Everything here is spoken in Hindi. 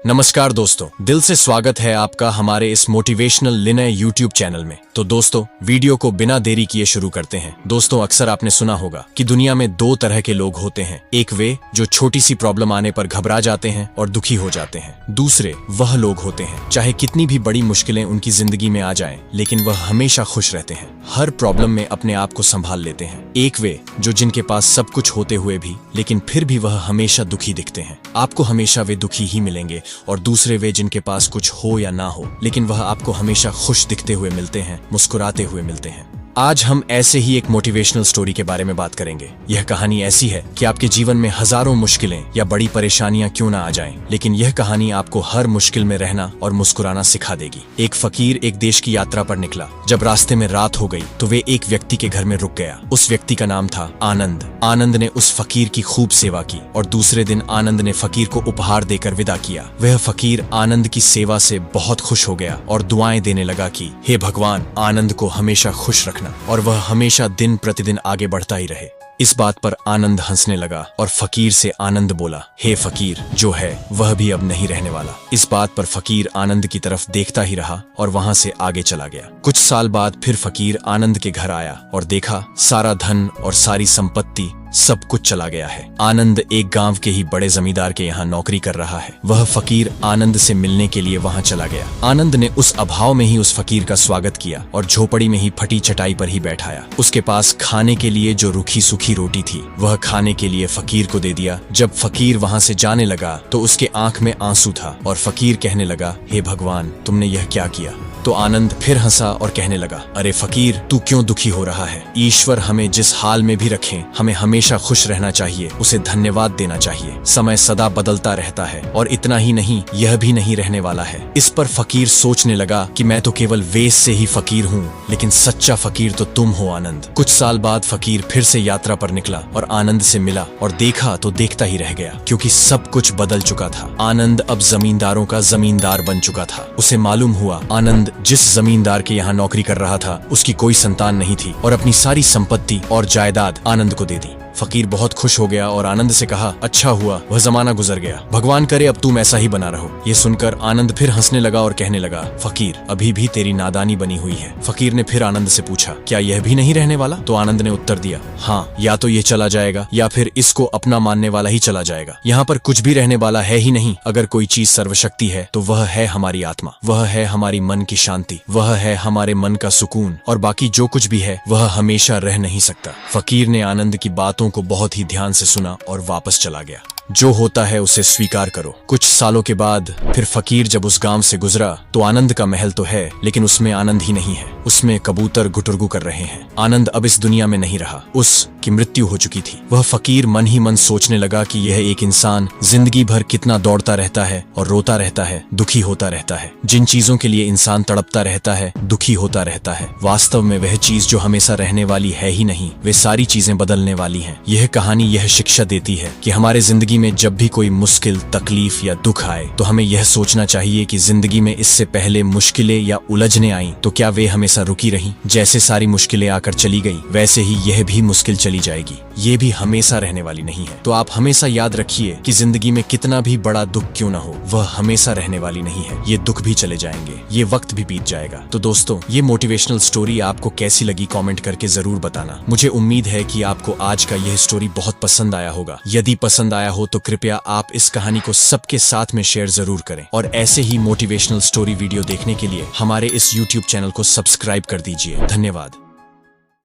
नमस्कार दोस्तों, दिल से स्वागत है आपका हमारे इस मोटिवेशनल लिनय यूट्यूब चैनल में। तो दोस्तों, वीडियो को बिना देरी किए शुरू करते हैं। दोस्तों, अक्सर आपने सुना होगा कि दुनिया में दो तरह के लोग होते हैं। एक वे जो छोटी सी प्रॉब्लम आने पर घबरा जाते हैं और दुखी हो जाते हैं। दूसरे वह लोग होते हैं चाहे कितनी भी बड़ी मुश्किलें उनकी जिंदगी में आ जाएं, लेकिन वह हमेशा खुश रहते हैं, हर प्रॉब्लम में अपने आप को संभाल लेते हैं। एक वे जो जिनके पास सब कुछ होते हुए भी लेकिन फिर भी वह हमेशा दुखी दिखते हैं। आपको हमेशा वे दुखी ही मिलेंगे। और दूसरे वे जिनके पास कुछ हो या ना हो लेकिन वह आपको हमेशा खुश दिखते हुए मिलते हैं, मुस्कुराते हुए मिलते हैं। आज हम ऐसे ही एक मोटिवेशनल स्टोरी के बारे में बात करेंगे। यह कहानी ऐसी है कि आपके जीवन में हजारों मुश्किलें या बड़ी परेशानियां क्यों ना आ जाएं, लेकिन यह कहानी आपको हर मुश्किल में रहना और मुस्कुराना सिखा देगी। एक फकीर एक देश की यात्रा पर निकला। जब रास्ते में रात हो गई तो वे एक व्यक्ति के घर में रुक गया। उस व्यक्ति का नाम था आनंद। आनंद ने उस फकीर की खूब सेवा की और दूसरे दिन आनंद ने फकीर को उपहार देकर विदा किया। वह फकीर आनंद की सेवा से बहुत खुश हो गया और दुआएं देने लगा कि हे भगवान, आनंद को हमेशा खुश रखना और वह हमेशा दिन प्रतिदिन आगे बढ़ता ही रहे। इस बात पर आनंद हंसने लगा और फकीर से आनंद बोला, हे फकीर, जो है वह भी अब नहीं रहने वाला। इस बात पर फकीर आनंद की तरफ देखता ही रहा और वहां से आगे चला गया। कुछ साल बाद फिर फकीर आनंद के घर आया और देखा सारा धन और सारी संपत्ति सब कुछ चला गया है। आनंद एक गांव के ही बड़े जमींदार के यहाँ नौकरी कर रहा है। वह फकीर आनंद से मिलने के लिए वहां चला गया। आनंद ने उस अभाव में ही उस फकीर का स्वागत किया और झोपड़ी में ही फटी चटाई पर ही बैठाया। उसके पास खाने के लिए जो रूखी सूखी रोटी थी वह खाने के लिए फकीर को दे दिया। जब फकीर वहां से जाने लगा तो उसके आंख में आंसू था और फकीर कहने लगा, हे भगवान, तुमने यह क्या किया? तो आनंद फिर हंसा और कहने लगा, अरे फकीर, तू क्यों दुखी हो रहा है? ईश्वर हमें जिस हाल में भी रखे, हमें हमेशा खुश रहना चाहिए, उसे धन्यवाद देना चाहिए। समय सदा बदलता रहता है और इतना ही नहीं, यह भी नहीं रहने वाला है। इस पर फकीर सोचने लगा कि मैं तो केवल वेश से ही फकीर हूँ, लेकिन सच्चा फकीर तो तुम हो आनंद। कुछ साल बाद फकीर फिर से यात्रा पर निकला और आनंद से मिला और देखा तो देखता ही रह गया, क्योंकि सब कुछ बदल चुका था। आनंद अब जमींदारों का जमींदार बन चुका था। उसे मालूम हुआ आनंद जिस जमींदार के यहाँ नौकरी कर रहा था उसकी कोई संतान नहीं थी और अपनी सारी संपत्ति और जायदाद आनंद को दे दी। फकीर बहुत खुश हो गया और आनंद से कहा, अच्छा हुआ वह जमाना गुजर गया, भगवान करे अब तुम ऐसा ही बना रहो। ये सुनकर आनंद फिर हंसने लगा और कहने लगा, फकीर, अभी भी तेरी नादानी बनी हुई है। फकीर ने फिर आनंद से पूछा, क्या यह भी नहीं रहने वाला? तो आनंद ने उत्तर दिया, हाँ, या तो ये चला जाएगा या फिर इसको अपना मानने वाला ही चला जाएगा। यहाँ पर कुछ भी रहने वाला है ही नहीं। अगर कोई चीज सर्वशक्ति है तो वह है हमारी आत्मा, वह है हमारी मन की शांति, वह है हमारे मन का सुकून, और बाकी जो कुछ भी है वह हमेशा रह नहीं सकता। फकीर ने आनंद की बातों को बहुत ही ध्यान से सुना और वापस चला गया। जो होता है उसे स्वीकार करो। कुछ सालों के बाद फिर फकीर जब उस गांव से गुजरा तो आनंद का महल तो है, लेकिन उसमें आनंद ही नहीं है। उसमें कबूतर गुटुरगु कर रहे हैं। आनंद अब इस दुनिया में नहीं रहा, उसकी मृत्यु हो चुकी थी। वह फकीर मन ही मन सोचने लगा कि यह एक इंसान जिंदगी भर कितना दौड़ता रहता है और रोता रहता है, दुखी होता रहता है। जिन चीजों के लिए इंसान तड़पता रहता है, दुखी होता रहता है, वास्तव में वह चीज जो हमेशा रहने वाली है ही नहीं, वे सारी चीजें बदलने वाली हैं। यह कहानी यह शिक्षा देती है कि हमारे जिंदगी में जब भी कोई मुश्किल, तकलीफ या दुख आए तो हमें यह सोचना चाहिए कि जिंदगी में इससे पहले मुश्किलें या उलझने आईं तो क्या वे हमेशा रुकी रहीं? जैसे सारी मुश्किलें आकर चली गई वैसे ही यह भी मुश्किल चली जाएगी। ये भी हमेशा रहने वाली नहीं है। तो आप हमेशा याद रखिए कि जिंदगी में कितना भी बड़ा दुख क्यों ना हो, वह हमेशा रहने वाली नहीं है। ये दुख भी चले जाएंगे, ये वक्त भी बीत जाएगा। तो दोस्तों, ये मोटिवेशनल स्टोरी आपको कैसी लगी कमेंट करके जरूर बताना। मुझे उम्मीद है कि आपको आज का यह स्टोरी बहुत पसंद आया होगा। यदि पसंद आया हो तो कृपया आप इस कहानी को सबके साथ में शेयर जरूर करें और ऐसे ही मोटिवेशनल स्टोरी वीडियो देखने के लिए हमारे इस YouTube चैनल को सब्सक्राइब कर दीजिए। धन्यवाद।